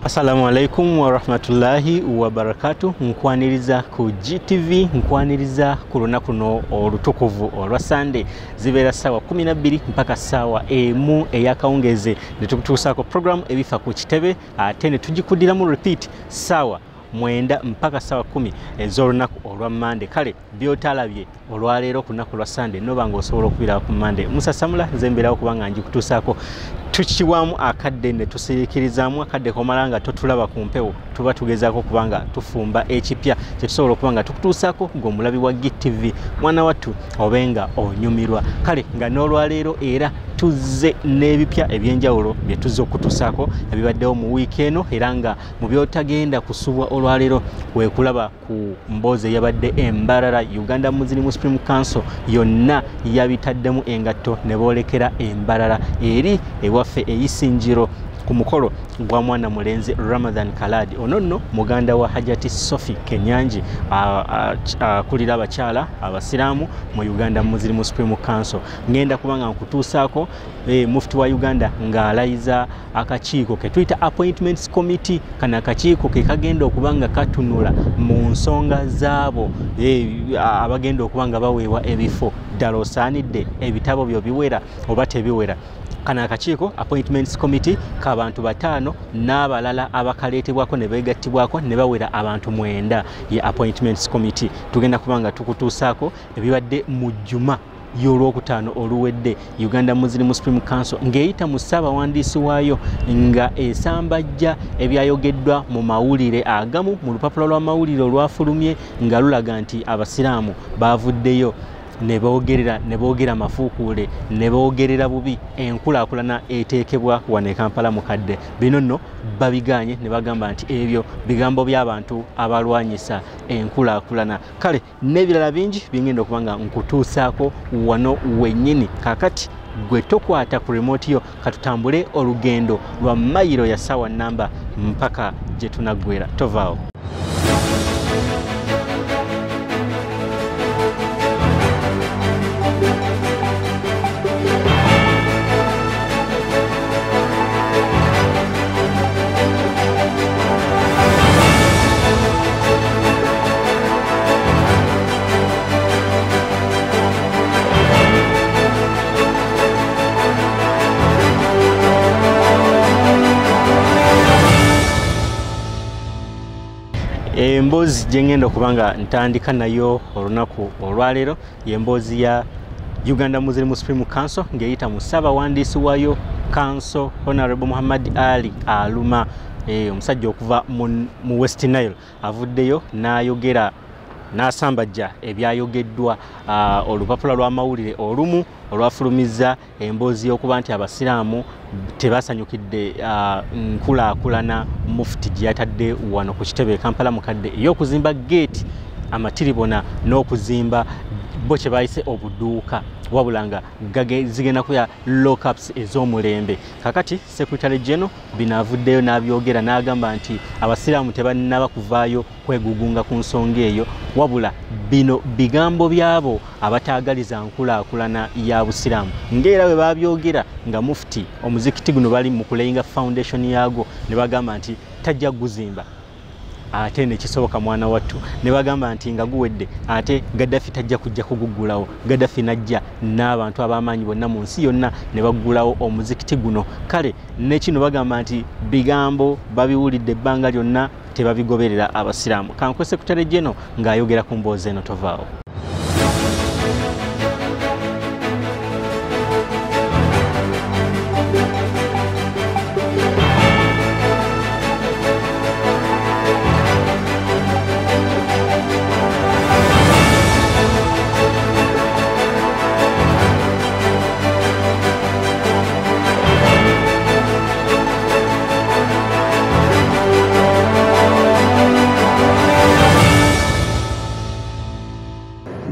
Assalamu alaikum wa rahmatullahi wa barakatuh. Nkwaniriza ku GTV, nkwaniriza ku lunaku no olutukuvu olwa Sunday zibera sawa 12 mpaka sawa emu eyakawungeze netukutuusako program ebifa ku kitebe ate ne tugikudira mu repeat sawa 9 mpaka sawa 10 ez'olunaku olwa Monday. Kale byotalabye olwaleero ku lunaku lwa Sunday noba ng'osobola okubira ku Monday. Muusa Samula nze mbeerawo kubanga njikutuusaako tukiwamu akadde ne tusirikirizaamu akadde komalanga totulaba ku mpewo tuba tugezaako kubanga tufumba ekipya kyetusobola okubanga tukutuusaako ng'omulabi wa GTV mwana wattu obenga onyumirwa. Kale nga n'olwaleero era tuzze n'ebipya ebyenjawulo bye tuzze okutuusaako ebibaddewo mu wiiki eno era nga mu byotagenda kusubwa olwaleero weekulaba ku mboozi eyabadde embalala Uganda Muslim Supreme Council yonna yabitaddemu engatto ne boolekera embalala eri ewaffe eyisinjiro ku mukolo gwa mwana mulenzi Ramadan Kaladi ononno muganda wa Hajati Sophie Kenyanji akulira abakyala abasiraamu mu Uganda Muslim Supreme Council. Ngenda kubanga nkutuusaako mufti wa Uganda ng'alayiza akakiiko ke tuyita Appointments Committee. Kana akakiiko ke kagenda okubanga katunula mu nsonga zaabo abagenda okubanga baweebwa ebifo ddala osaanidde ebitabo byo biwera oba tebiwera. Kana akakiiko Appointments Committee k'abantu 5 n'abalala abakaleetebwako ne beegattibwako ne bawera abantu 9 ye Appointments Committee. Tugenda kubanga tukutuusaako ebibadde mu Juma y'olwokutaano oluwedde Uganda Muslim Supreme Council ng'eyita mu ssaabawandiisi waayo nga esambajja ebyayogeddwa mu mawulire agamu mu lupapula lw'amawulire olwafulumye nga lulaga nti abasiraamu baavuddeyo ne boogera mafuukuule ne boogerera bubi enkulaakulana eteekebwa wano e Kampala mukadde. Bino nno babiganye ne bagamba nti ebyo bigambo by'abantu abalwanyisa enkulaakulana. Kale n'ebirala bingi bingenda okubanga nkutuusaako wano wennyini. Kaakati gwe tokwata ku remote yo katutambule olugendo lwa mayiro ya ssaawa nnamba mpaka gye tunaggwera. Tovaawo. Emboozi gye ngenda okubanga ntandika nayo olunaku olwaleero y'emboozi ya Uganda Muslim Supreme Council ng'eyita mu ssaabawandiisi waayo Council Honorable Muhammad Ali Aluma omusajja okuva mu West Nile avuddeyo n'ayogera n'asambajja ebyayogeddwa olupapula lw'amawulire olumu olwafulumiza emboozi y'okuba nti abasiraamu tebasanyukidde nkulaakulana mufti gye yatadde wano ku kitebe Kampala mukadde ey'okuzimba geeti amatiribona n'okuzimba bo kye bayise obuduuka wabula nga zigenda kuya lockups ez'omulembe. Kakati Secretary General binaavuddeyo n'abyogera n'agamba nti abasiraamu tebannaba kuvaayo kwegugunga ku nsonga eyo wabula bino bigambo byabo abataagaliza nkulaakulana ya busiraamu ng'era bwe babyogera nga mufti omuzikiti guno bali mu kulayinga foundation yagwo ne bagamba nti tajja guzimba ate nekisoboka mwana wattu ne bagamba nti nga guwedde ate Gaddafi tajja kujja kuguggulawo. Gaddafi najja n'abantu ab'amaanyi bonna mu nsi yonna ne baggulawo omuzikiti guno. Kale ne kino bagamba nti bigambo babiwulidde ebbanga lyonna tebabigoberera abasiraamu. Kankwe Secretary General ng'ayogera ku mboozi eno. Tovaawo.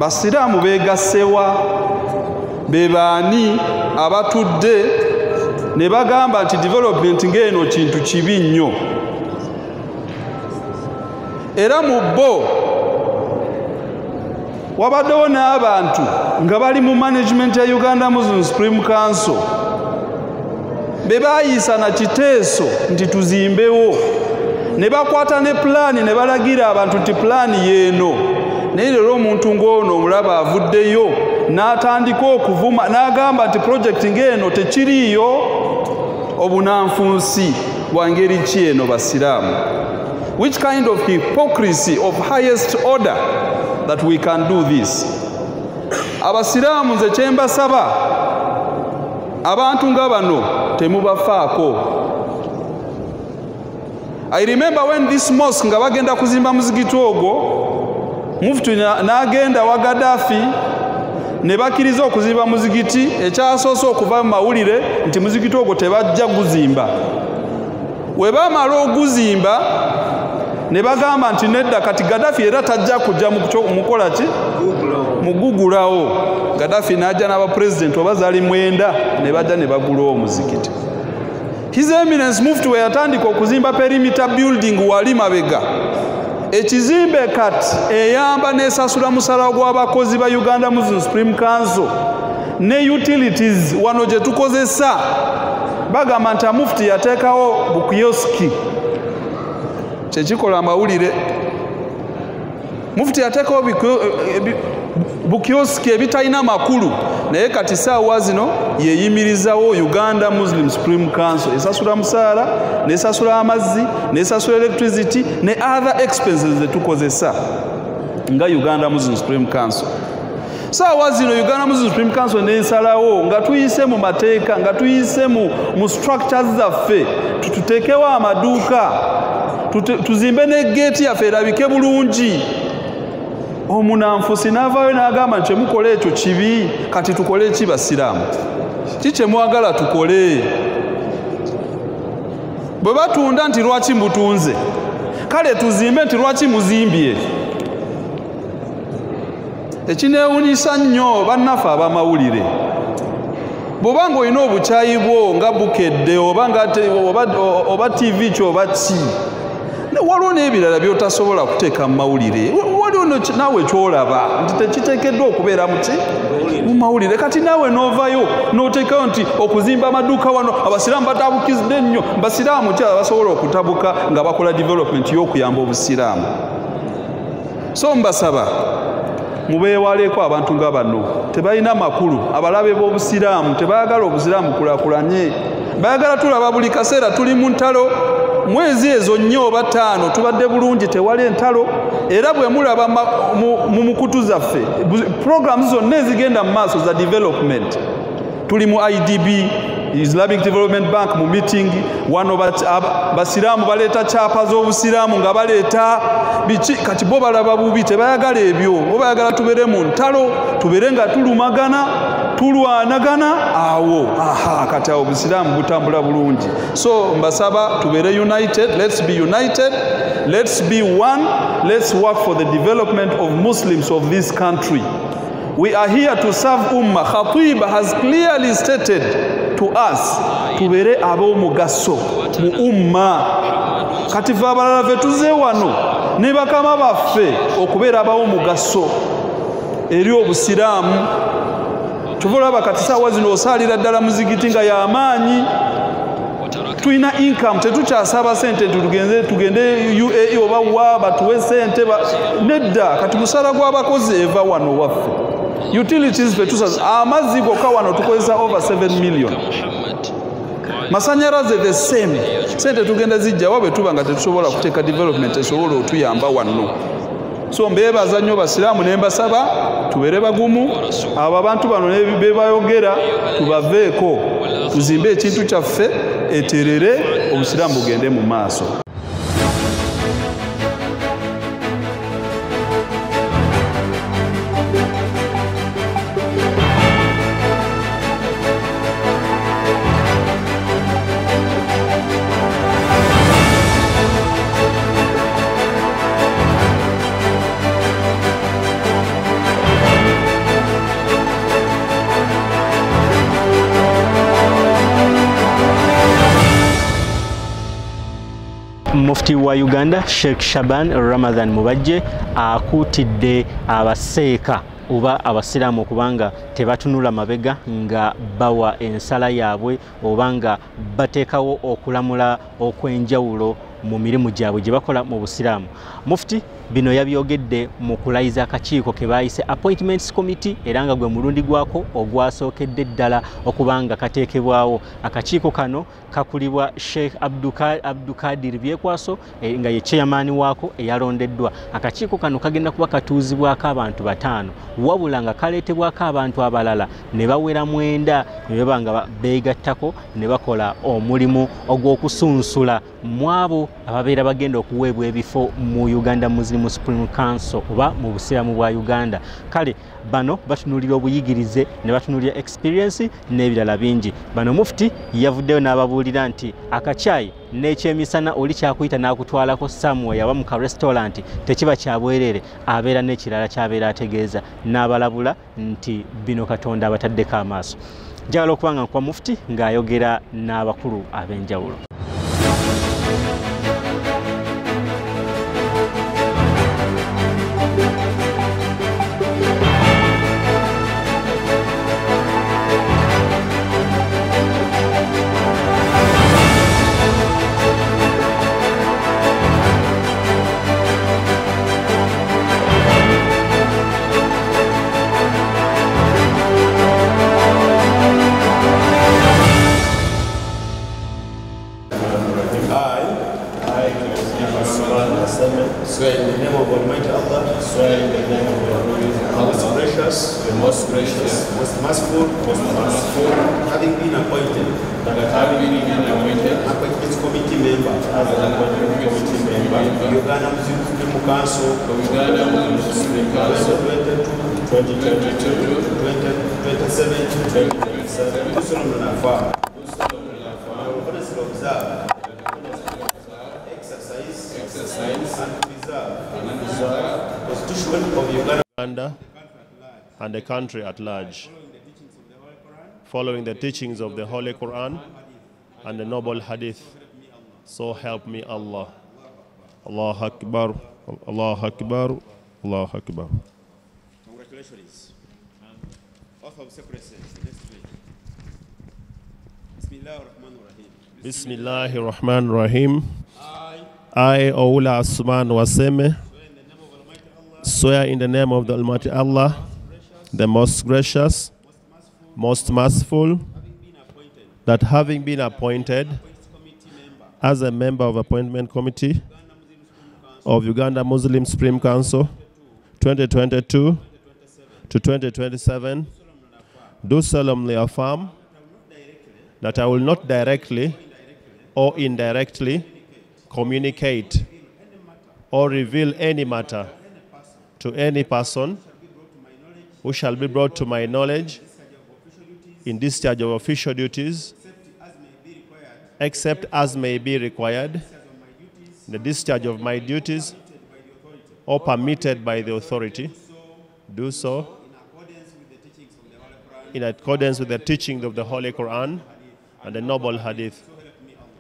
Basiraamu beegassewa be baani abatudde ne bagamba nti development ng'eno kintu kibi nnyo era mu bo wabaddewo n'abantu nga bali mu management ya Uganda Muslim Supreme Council bebayisa na kiteeso nti tuzimbewo ne bakwata ne pulaani ne balagira abantu nti pulaani yeeno naye leero omuntu ng'ono omulaba avuddeyo n'atandika okuvuma n'agamba nti pulojekiti ng'eno tekiriiyo. Obunanfunsi bwa ngeri ki eno basiraamu? Which kind of hypocrisy of highest order that we can do this? Abasiraamu nze kye mbasaba, abantu nga bano temubafaako. I remember when this mosque nga bagenda kuzimba muzigiti ogwo, Mufti n'agenda wa Gaddafi ne bakkiriza okuzimba muzigiti, ekyasoose okuva mu mawulire nti muzigiti ogwo tebajja guzimba. We baamala oguzimba ne bagamba nti nedda kati Gaddafi era tajja kujja mukola ki? Mugugulawo. Gaddafi n'ajja n'abapulezidenti obazaali 9 ne bajja ne bagulawo omuzigiti. His Eminence Mufti we yatandika okuzimba perimeter building wali mabega. Ekizimbe kati eyamba n'esasula musala gw'abakozi ba Uganda Muslim Supreme Council ne utilities wano gye tukozesa. Bagamba nti Mufti yateekawo bukioski kyekikola amawulire. Mufti yateekawo bukioski ebitalina makulu, naye kati saawa zino yeyimirizawo Uganda Muslim Supreme Council esasula musaala nesasula amazzi nesasula electricity ne other expenses zetukozesa nga Uganda Muslim Supreme Council. Saawa zino Uganda Muslim Supreme Council nensalawo nga tuyise mu mateeka nga tuyise mu structures zaffe tuteekewo amaduuka tuzimbe ne gate yaffe erabike bulungi. Omunanfusi n'avaayo n'agamba nti mukola ekyo kibi, kati tukole eki basiraamu? Kiki mwagala tukole? Bwe batunda nti lwaki mutunze, kale tuzimbe nti lwaki muzimbye. Ekineewuunyisa nnyo bannaffe ab'amawulire, bw'oba ng'olina obukyayi bwo nga bukedde oba TV kyo oba ki, waliwo n'ebirala by'otasobola kuteeka mu mawulire. Waliwo naawe kyolaba nti tekiteekeddwa okubeera mu mawulire. Kati naawe n'ovayo n'oteekayo nti okuzimba amaduuka wano abasiraamu batabukizidde nnyo. Basiraamu ki abasobola okutabuka nga bakola development y'okuyamba obusiraamu? So mbasaba mubeewaleko abantu nga bano, tebalina makulu. Abalabe b'obusiraamu tebayagala obusiraamu kulaakulanye, bayagala tulaba buli kaseera tuli mu ntalo. Mwezi ezo 4 oba 5 tubadde bulungi, tewali entalo. Era bwe mulaba mu mukutu zaffe programs zonna ezigenda mu maaso za development, tuli mu IDB, Islamic Development Bank, mu meeting wano basiraamu baleeta kyapa z'obusiraamu nga baleeta biki, kati bo balaba bubi, tebayagala ebyo. Bo bayagala tubeere mu ntalo, tubeere nga tulumagana tulwanagana awo. Kati awo obusiraamu butambula bulungi. So mbasaba tubeere united. Let's be united, let's be one, let's work for the development of Muslims of this country. We are here to serve Ummah. Khatib has clearly stated to us tubeere ab'omugaso mu Ummah. Kati fe abalala fe tuze wano ne bakama baffe okubeera ab'omugaso eri obusiraamu. Tuvolaba kati saawa zino osaalira ddala muzigiti nga y'amaanyi. Tulina income, tetukyasaba sente tugende UAE oba wa batuwe sente nedda. Kati musala gw'abakozi eva wano waffe. Utilities fetusa amazzi gokka wano tukozesa over 7 million. Masanyalaze the same. Sente tugenda zijja wabe tuba nga tetusobola kuteeka development esobola otuyamba wano. So mbeebaza nnyo basiraamu ne mbasaba tubeere bagumu. Abo abantu bano ne bebayogera tubaveeko, tuzimbe ekintu kyaffe eterere, obusiraamu bugende mu maaso. Mufti wa Uganda Sheikh Shaban Ramadhan Mubajje akuutidde abaseeka oba abasiraamu okubanga tebatunula mabega nga bawa ensala yaabwe oba nga bateekawo okulamula okwenjawulo mu mirimu gyabwe gye bakola mu busiraamu. Mufti bino yabyogedde mu kulayiza akakiiko ke baayise Appointments Committee era nga gwe mulundi gwako ogwasookedde ddala okubanga kateekebwawo. Akakiiko kano kakulibwa Sheikh Abdukadir Byekwaso nga ye chairman waako eyalondeddwa. Akakiiko kano kagenda kuba katuuzibwako abantu 5 wabula nga kaleetebwako abantu abalala ne bawera 9 ne baba nga beegattako ne bakola omulimu ogw'okusunsula mu abo ababeera bagenda okuweebwa ebifo mu Uganda Muslim Supreme Council oba mu busiraamu bwa Uganda. Kale bano batunulira obuyigirize ne batunulira experience n'ebirala bingi. Bano Mufti yavuddeyo n'ababuulira nti akacyayi n'ekyemisana oli kyakuyita n'akutwalako Samuel yaba mu ka restaurant tekiba kyabwerere, abeera n'ekirala ky'abeera ategeeza n'abalabula nti bino Katonda abataddeko amaaso. Njagala okubanga kwa Mufti ng'ayogera n'abakulu ab'enjawulo. Swear in the name of Almighty Allah. Swear in the name of Allah. Most gracious, the most gracious, most merciful, having been appointed, Appointments Committee member, Uganda Muslim Supreme Council, 2022, 2027, do solemnly affirm, honestly observe, exercise, and preserve the Constitution of Uganda and the country at large, following the teachings of the Holy Quran and the Noble Hadith. So help me Allah. Allahu Akbar, Allahu Akbar, Allahu Akbar. Congratulations. Oath of secrecy. Next week. Bismillahir Rahmanir Rahim. I, Oula Asman Waseme, swear in the name of the Almighty Allah, the most gracious, most merciful, that having been appointed as a member of Appointment Committee of Uganda Muslim Supreme Council 2022 to 2027, do solemnly affirm that I will not directly or indirectly communicate or reveal any matter to any person who shall be brought to my knowledge in discharge of official duties, except as may be required in the discharge of my duties or permitted by the authority. Do so in accordance with the teachings of the Holy Quran and the Noble Hadith.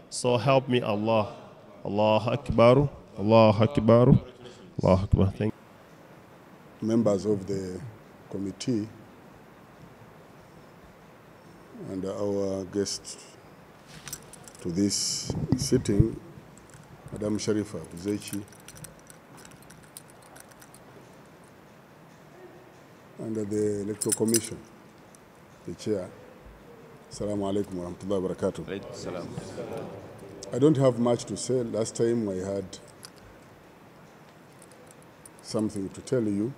So help me Allah. Allahu Akbar, Allahu Akbar, Allahu Akbar. Thank you. Members of the committee and our guest to this sitting, Madam Sharifa Buzechi, and the Electoral Commission, the chair. Assalamu alaikum wa rahmatullahi wa barakatuh. I don't have much to say. Last time I had something to tell you,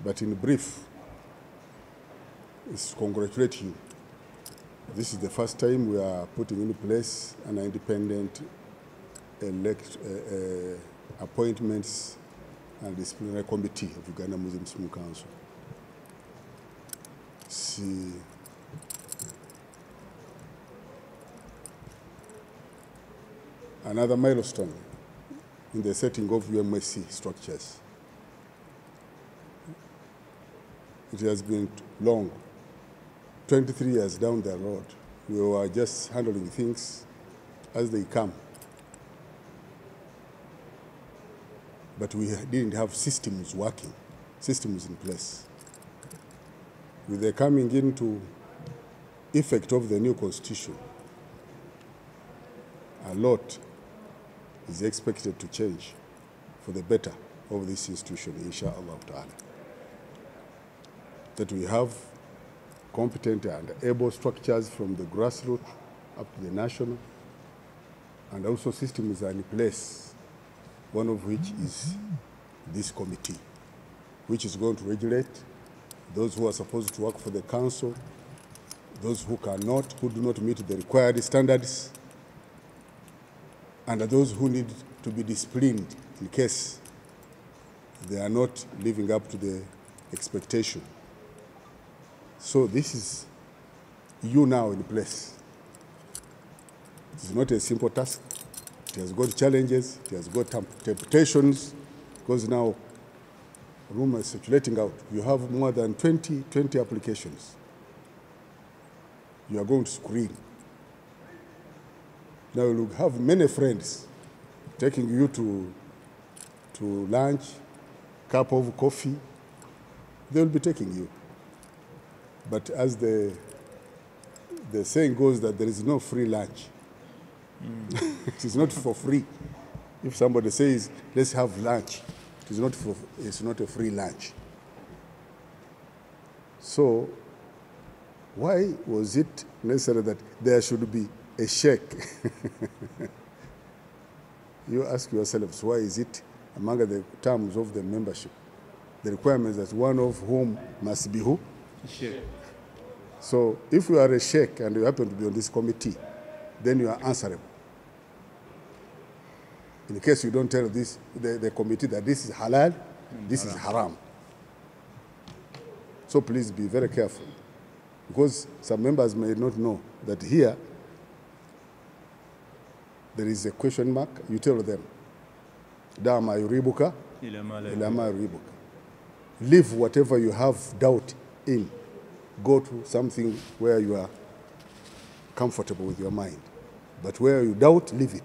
but in brief, is to congratulate you. This is the first time we are putting in place an independent appointments and disciplinary committee of Uganda Muslim Supreme Council. See, another milestone in the setting of UMSC structures. It has been long, 23 years down the road. We were just handling things as they come. But we didn't have systems working, systems in place. with the coming into effect of the new constitution, a lot is expected to change for the better of this institution, inshallah ta'ala. That we have competent and able structures from the grassroots up to the national, and also systems are in place, one of which is this committee, which is going to regulate those who are supposed to work for the council, those who cannot, who do not meet the required standards, and those who need to be disciplined in case they are not living up to the expectation. So this is you now in place. It is not a simple task. It has got challenges, it has got temptations, because now rumors circulating out. You have more than 20 applications. You are going to screen. Now you will have many friends taking you to lunch, cup of coffee. They will be taking you. But as the saying goes that there is no free lunch. It is not for free. If somebody says, let's have lunch, it's not a free lunch. So why was it necessary that there should be a sheikh? You ask yourselves, why is it among the terms of the membership, the requirements that one of whom must be who? Sheikh. So if you are a sheikh and you happen to be on this committee, then you are answerable. In case you don't tell the committee that this is halal, this is haram. So please be very careful, because some members may not know that here there is a question mark. You tell them, Dama yuribuka, ilama yuribuka. Leave whatever you have doubt in. Go to something where you are comfortable with your mind. But where you doubt, leave it.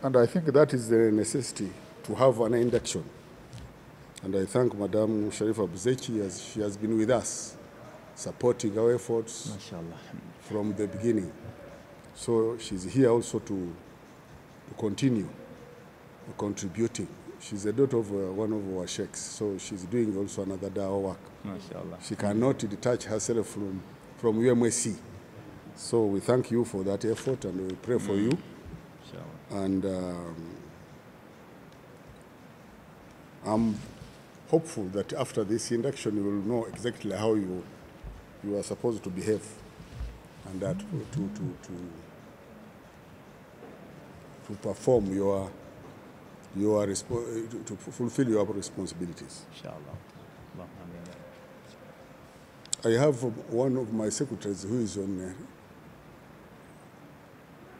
And I think that is the necessity to have an induction. And I thank Madam Sharifa Buzechi, as she has been with us, supporting our efforts from the beginning. So she's here also to continue contributing. She's a daughter of one of our sheikhs, so she's doing also another dawah work. She cannot detach herself from UMSC. So we thank you for that effort, and we pray for you. And I'm hopeful that after this induction you will know exactly how you are supposed to behave, and that to perform to fulfill your responsibilities. I have one of my secretaries who is on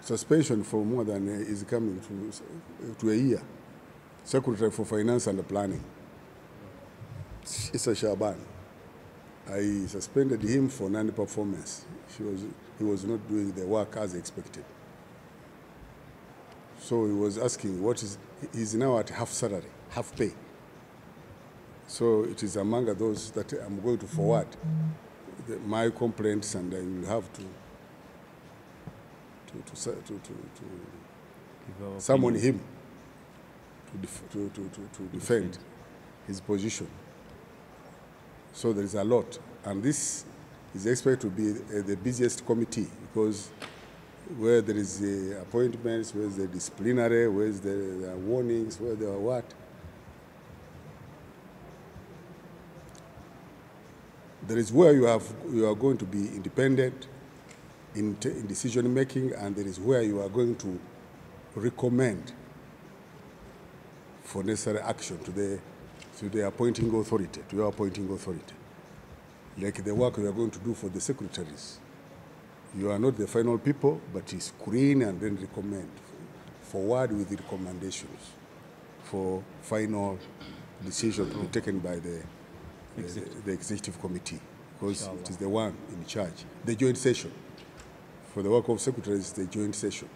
suspension for more than is coming to a year. Secretary for Finance and Planning. Issa Shaban. I suspended him for non-performance. He was not doing the work as expected. So he was asking he's now at half salary, half pay. So it is among those that I'm going to forward my complaints, and I will have to summon him to defend his position. So there is a lot, and this is expected to be the busiest committee, because where there is the appointments, where the disciplinary, where the warnings, where there are what. There is where you are going to be independent in decision making, and there is where you are going to recommend for necessary action to the appointing authority, to your appointing authority. Like the work you are going to do for the secretaries. You are not the final people, but you screen and then recommend, forward with the recommendations for final decision to be taken by the executive committee, because it is the one in charge. The joint session. For the work of secretaries, the joint session.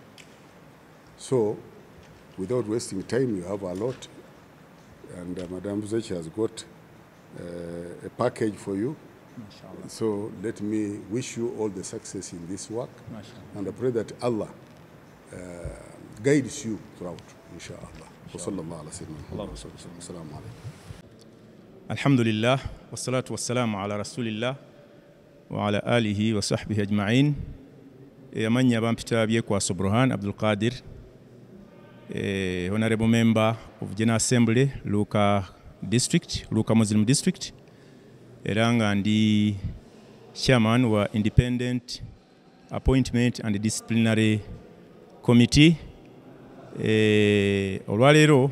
So, without wasting time, you have a lot. And Madam Buzechi has got a package for you. Mashallah. So let me wish you all the success in this work. Mashallah. And I pray that Allah guides you throughout, inshallah. Sallallahu alaihi wasallam. Assalamu alaikum. Alhamdulillah, wassalatu wassalamu ala rasulillah wa ala alihi wa sahbihi ajma'in. Amanya bampita byekwaso Burhan Abdul Qadir, Honorable Member of General Assembly, Luka District, Luka Muslim District. Eranga ndi Chairman wa Independent Appointment and Disciplinary Committee. Olwaleero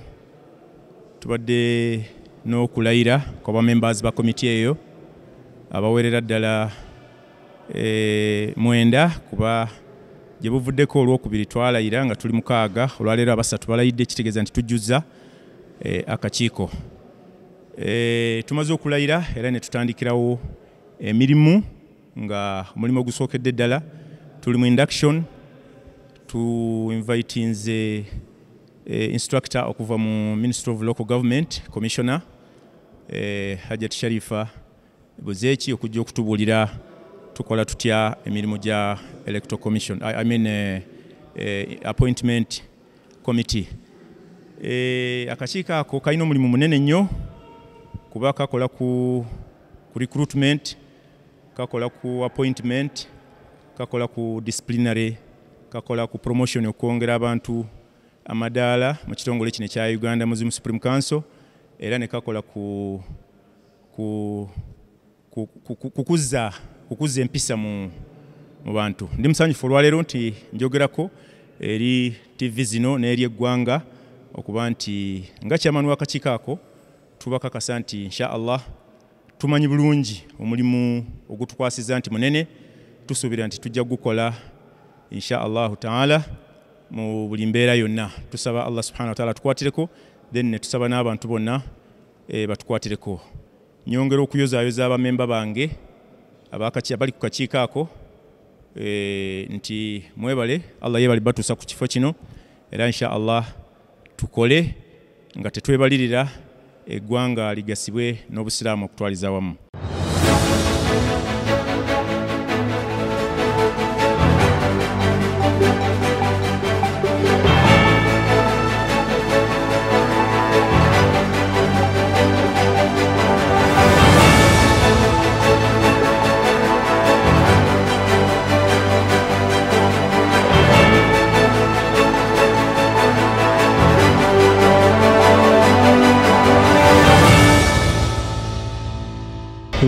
tubadde n'okulayira kwa members ba committee eyo abawerera ddala 9 kuba gye buvuddeko olwokubiri twalayira nga tuli 6. Olwaleero abasatu balayidde, kitegeeza nti tujjuza akakiiko. Tumaze okulayira era ne tutandikirawo emirimu nga omulimu ogusookedde ddala tuli mu induction to inviting the instructor okuva mu Ministry of Local Government Commissioner Hajat Sharifa Buzechi okujja okutubulira tukola tutya emirimu gya Electoral Commission, Appointment Committee. Akakiiko ako kalina omulimu munene nnyo kuba kakola ku recruitment, kakola ku appointment, kakola ku disciplinary, kakola ku promotion okwongera abantu amadaala mu kitongole kino kya Uganda Muslim Supreme Council, era ne kakola kukuza empisa mu bantu. Ndi musanyufu olwaleero nti njogerako eri TV zino n'eri eggwanga okuba nti nga chairman w'akakiiko ako tubakakasa nti inshallah tumanyi bulungi omulimu ogutukwasiza nti munene, tusuubira nti tujja gukola inshallah taala mu buli mbeera yonna. Tusaba Allah subhanahu wa ta'ala tukwatireko, then ne tusaba n'abantu bonna batukwatireko. Nyongera okuyozaayoza abamemba bange abali ku kakiiko ako nti mwebale, Allah yebali batuusa ku kifo kino, era inshallah tukole nga tetwebalirira eggwanga ligasibwe n'obusiraamu okutwaliza wamu.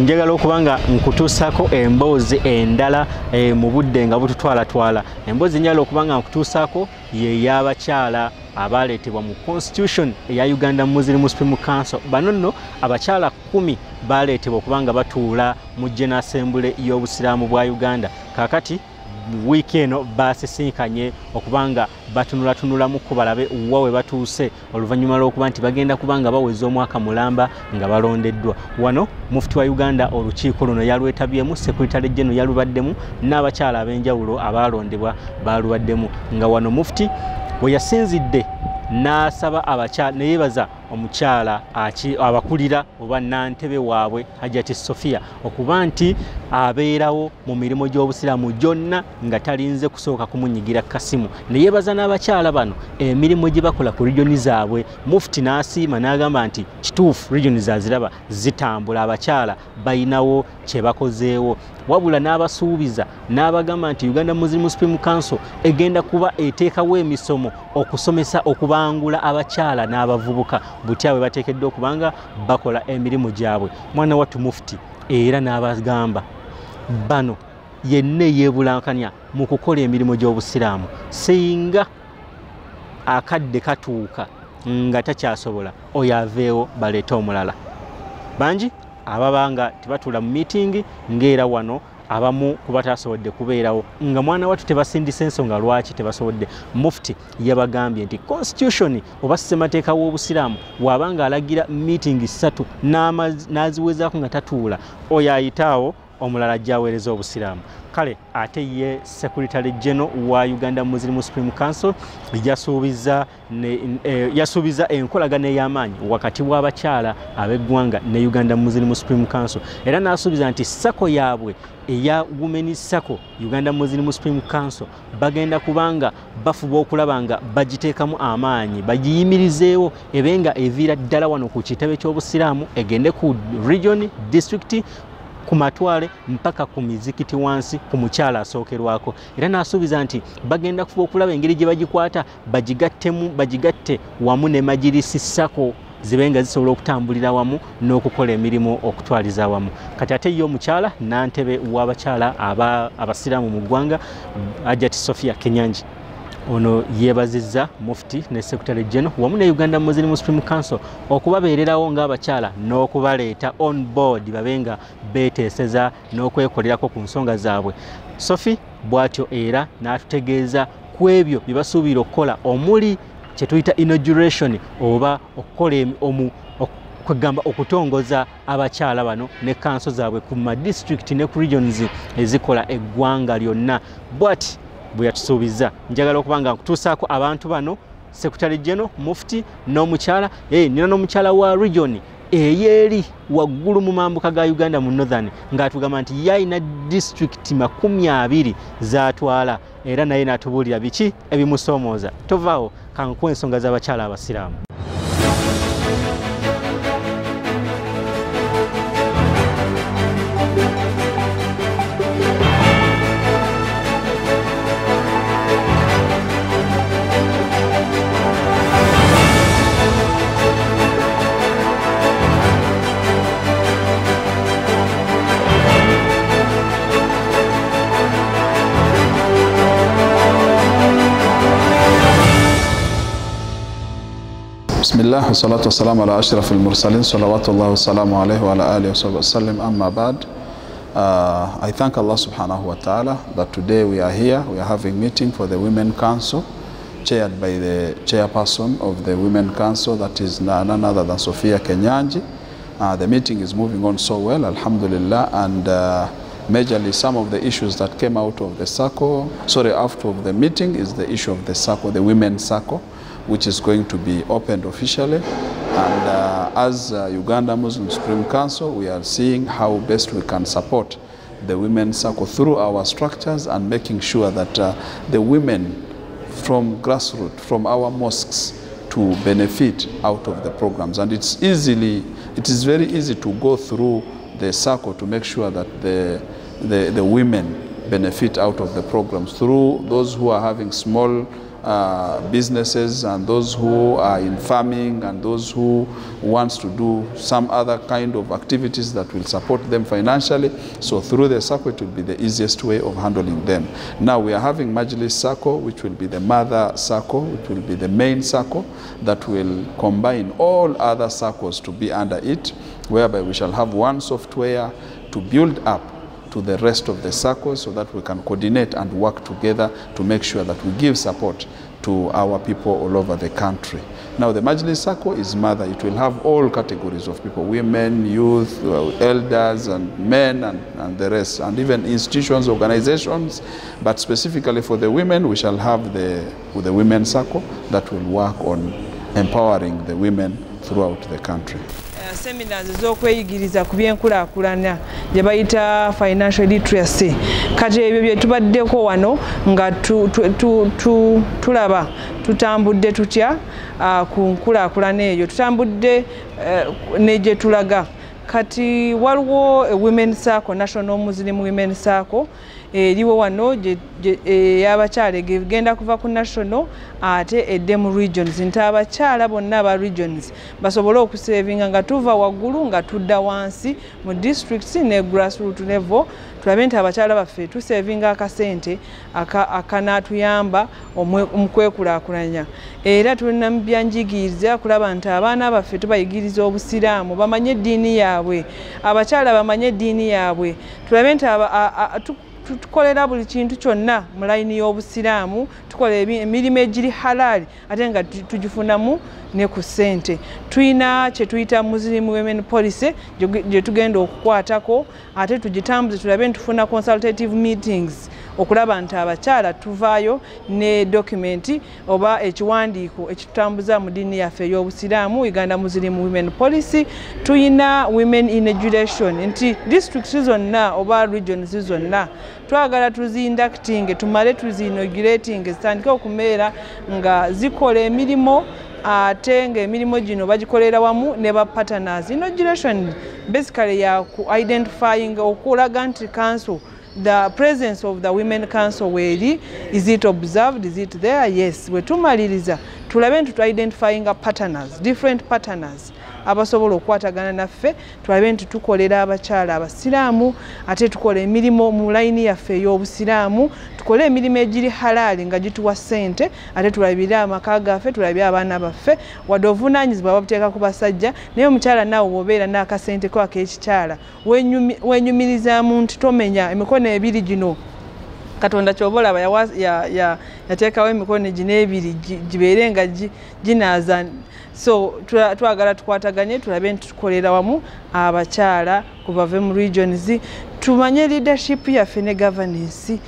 Njagala okubanga nkutuusaako emboozi endala mu budde nga bututwala. Emboozi njagala okubanga nkutuusaako ye y'abakyala abaleetebwa mu Constitution eya Uganda Muslim Supreme Council. Bano nno abakyala 10 baleetebwa okubanga batuula mu General Assembly y'obusiraamu bwa Uganda. Kakati wiiki eno basisinkanye okubanga batunulamu ku balabe wawe batuuse oluvannyuma lw'okuba nti bagenda kubanga baweza omwaka mulamba nga balondeddwa. Wano mufti wa Uganda olukiiko luno yalwetabyemu, Secretary General yalubaddemu, n'abakyala ab'enjawulo abalondebwa balubaddemu. Nga wano mufti bwe yasinzidde n'asaba abakyala ne yeebaza omukyala abakulira oba nantebe waabwe Hajati Sofia okuba nti abeerawo mu mirimu gy'obusiraamu gyonna nga talinze kusooka kumunyigira kasimu. Ne yeebaza n'abakyala bano emirimu gye bakola ku regioni zaabwe. Mufti n'asiima n'agamba nti kituufu regioni zaaziraba zitambula, abakyala bayinawo kye bakozeewo, wabula n'abasuubiza n'abagamba nti Uganda Muslim Supreme Council egenda kuba eteekawo emisomo okusomesa okubangula abakyala n'abavubuka butya bwe bateekeddwa okubanga bakola emirimu gyabwe. Mwana wattu mufti era n'abagamba bano yenna yeebulankanya mu kukola emirimu gy'obusiraamu, singa akadde katuuka nga takyasobola oyo aveewo baleete omulala. Bangi ababanga tebatuula mu meeting ng'era wano abamu kuba tasobodde kubeerawo nga mwana wattu tebasindisa ensonga lwaki tebasobodde. Mufti yabagambye nti Constitution oba ssemateeka w'obusiraamu wabanga alagira meeting 3 n'aziwezaako nga tatuula, oyo ayitaawo omulala ajjaweereza obusiraamu. Kale ate ye Secretary General wa Uganda Muslim Supreme Council yasuubiza enkolagana ey'amaanyi wakati w'abakyala ab'eggwanga ne Uganda Muslim Supreme Council, era n'asuubiza nti sako yaabwe eya Women Sako Uganda Muslim Supreme Council bagenda kubanga bafuba okulaba nga bagiteekamu amaanyi bagiyimirizeewo ebenga eviira ddala wano ku kitebe ky'obusiraamu egende ku region district ku matwale mpaka ku mizikiti wansi ku mukyala asookerwako, era n'asuubiza nti bagenda kufuba okulaba engeri gye bagikwata bagigatte wamu ne Majirisi Sako zibenga zisobola okutambulira wamu n'okukola emirimu okutwaliza wamu. Kati ate ye omukyala nantebe w'abakyala abasiraamu mu ggwanga Hajjati Sophia Kenyanji ono yeebazizza Mufti ne Secretary General wamu ne Uganda Muslim Supreme Council okubabeererawo ng'abakyala n'okubaleeta on board babenga beeteeseza n'okwekolerako ku nsonga zaabwe. Sophie bw'atyo era n'atutegeeza ku ebyo bye basuubira okukola omuli kye tuyita inauguration oba okukola kwegamba okutongoza abakyala bano ne kanso zaabwe ku madistrict ne ku regions ezikola eggwanga lyonna. Bw'ati bwe yatusuubiza njagala okuba nga nkutuusaako abantu bano Secretary General Mufti n'omukyala nina n'omukyala wa region eyeri waggulu mu mambuka ga Uganda mu Northern ng'atugamba nti yalina district 20 z'atwala era naye n'atubuulira biki ebimusoomooza. Tovaawo kankuwa ensonga z'abakyala abasiraamu. Bismillah wa salatu wa salamu ala ashrafil mursalin salawatullah wa salamu alayhi wa ala alihi wa sallam amma ba'd. I thank Allah subhanahu wa ta'ala that today we are here, we are having meeting for the Women Council chaired by the chairperson of the Women Council, that is none other than Sophia Kenyanji. The meeting is moving on so well, alhamdulillah, and majorly some of the issues that came out of the circle, out of the meeting is the issue of the circle, the Women's Circle, which is going to be opened officially. And as Uganda Muslim Supreme Council, we are seeing how best we can support the Women's Circle through our structures and making sure that the women from grassroots, from our mosques, to benefit out of the programs. And it is very easy to go through the circle to make sure that the women benefit out of the programs through those who are having small businesses and those who are in farming and those who wants to do some other kind of activities that will support them financially. So through the circle it will be the easiest way of handling them. Now we are having Majlis Circle, which will be the mother circle, which will be the main circle that will combine all other circles to be under it, whereby we shall have one software to build up to the rest of the circles so that we can coordinate and work together to make sure that we give support to our people all over the country. Now the Majlis Circle is mother. It will have all categories of people, women, youth, elders and men and the rest, and even institutions, organizations. But specifically for the women, we shall have the Women's Circle that will work on empowering the women throughout the country. Seminars z'okweyigiriza ku byenkulaakulana gye bayita financial literacy, kati ebyo bye tubaddeko wano nga tulaba tutambudde tutya ku nkulaakulana eyo, tutambudde ne gye tulaga. Kati waliwo Women Circle, National Muslim Women Circle eriwo wano y'abakyala egenda kuva ku national ate edde mu regions, nti abakyala bonna aba regions basobole okusevinga nga tuva waggulu nga tudda wansi mu districts ne grassroots level, tulabe nti abakyala baffe tusevinga akasente akanaatuyamba omukwekulaakulanya. Era tulina mu byanjigiriza kulaba nti abaana baffe tubayigiriza obusiraamu, bamanye eddiini yaabwe, abakyala bamanye eddiini yaabwe, tulabe nti tukolera buli kintu kyonna mu layini y'obusiraamu, tukola emirimu egiri halali ate nga tugifunamu ne ku ssente. Tuyina kye tuyita Muslim Women Policy gye tugenda okukwatako ate tugitambuze tulabe ntufuna consultative meetings okulaba nti abakyala tuvaayo ne dokumenti oba ekiwandiiko ekitutambuza mu ddiini yaffe ey'obusiraamu Uganda Muslim Women Policy. Tuyina Women in Education nti districts zonna oba regions zonna twagala tuzinducting tumale tuzinogulating zitandike okubeera nga zikola emirimu ate ng'emirimu gino bagikolera wamu ne ba partners. Inauguration basically ya identifying okulaga nti council, the presence of the Women Council weri, is it observed, is it there? Yes. We tumaliriza tulabe nti identifying partners, different partners abasobola okukwatagana naffe, tulabe nti tukolera abakyala abasiraamu ate tukola emirimu mu layini yaffe ey'obusiraamu, tukole emirimu egiri halali nga gituwa ssente ate tulabire amaka gaffe, tulabire abaana baffe wadde obuvunaanyizibwa babuteeka ku basajja naye omukyala naawe bw'obeera n'akasente ko ak'ekikyala wenyumirizaamu nti tomenya emikono ebiri gino Katonda ky'oba olaba yateekawo emikono gino ebiri gibeere nga ginaaza. So twagala tukwataganye tulabe nti tukolera wamu abakyala kubave mu regions, tumanye leadership yaffe ne governance,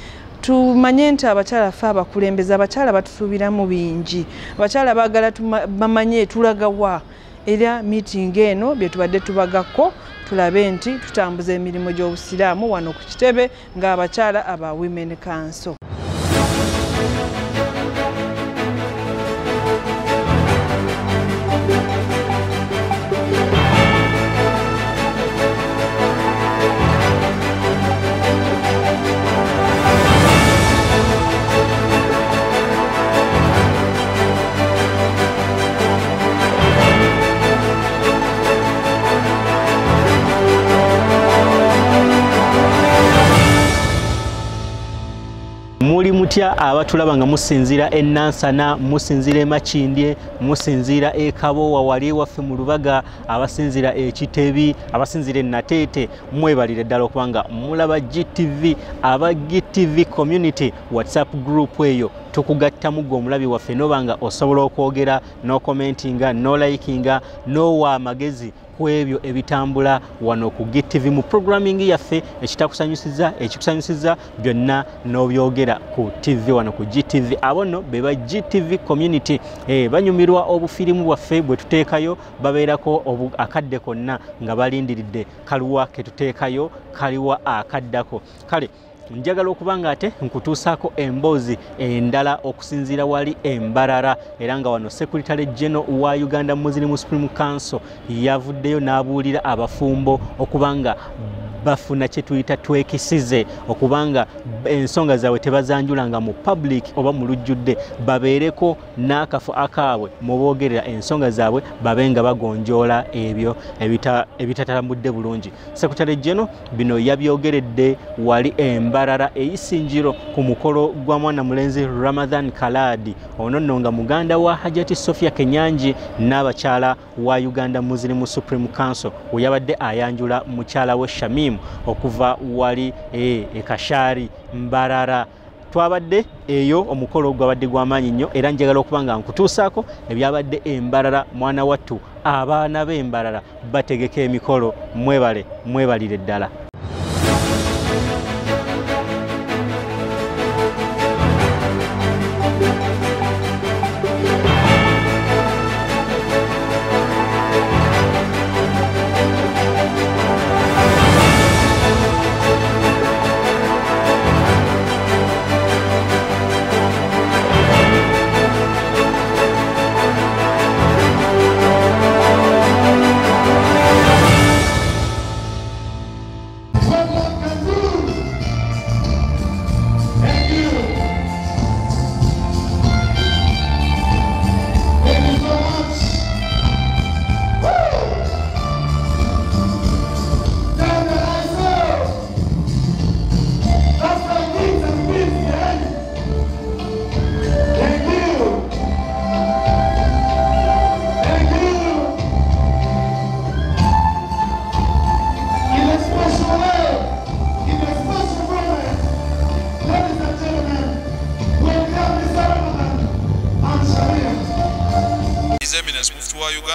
tumanye nti abakyala ffe abakulembeze abakyala batusuubiramu bingi, abakyala baagala bamanye tulaga wa era meeting eno bye tubadde tubagako tulabe nti tutambuza emirimu gy'obusiraamu wano ku Kitebe ng'abakyala aba Women Council. Muli mutya abatulaba nga musinzira e Nansana, musinzira e Makindye, musinzira e Kabowa wali waffe mu Lubaga, abasinzira e Kitebi, abasinzira e Nateete, mwebalire ddala okubanga mulaba GTV. Aba GTV community WhatsApp group eyo tukugattamu gwe omulabi waffe nobanga osobola okwogera no commentinga no likinga no wa magezi ku ebyo ebitambula wano ku GTV mu programming yaffe ekikusanyusiza byonna n'obyogera ku TV wano ku GTV. Abono beba GTV community banyumirwa obufirimu bwaffe bwe tuteekayo, babeerako akadde konna nga balindiridde kaluwa ke tuteekayo kaliwa akaddako. Kale njagala okubanga ate nkutuusaako emboozi endala okusinziira wali Embarara era nga wano Secretary General wa Uganda Muslim Supreme Council yavuddeyo n'abuulira abafumbo okubanga bafuna kye tuyita twekisize okubanga ensonga zaabwe tebazanjulanga mu public oba mu lujjudde, babeereko n'akafo akaabwe mu boogerera ensonga zaabwe babenga bagonjoola ebyo ebitatambudde bulungi. Secretary General bino yabyogeredde wali Embarara eyisinjiro ku mukolo gwa mwana mulenzi Ramadhan Kaladi ono nno nga muganda wa Hajati Sofia Kenyanji n'abakyala wa Uganda Muslim Supreme Council oyabadde ayanjula mukyala we Shamim okuva wali Kashari Mbarara. Twabadde eyo omukolo gwabadde gw'amaanyi nnyo era njagala okubanga nkutuusaako ebyabadde Embarara mwana wattu. Abaana b'Embarara bategeka emikolo, mwebalire ddala.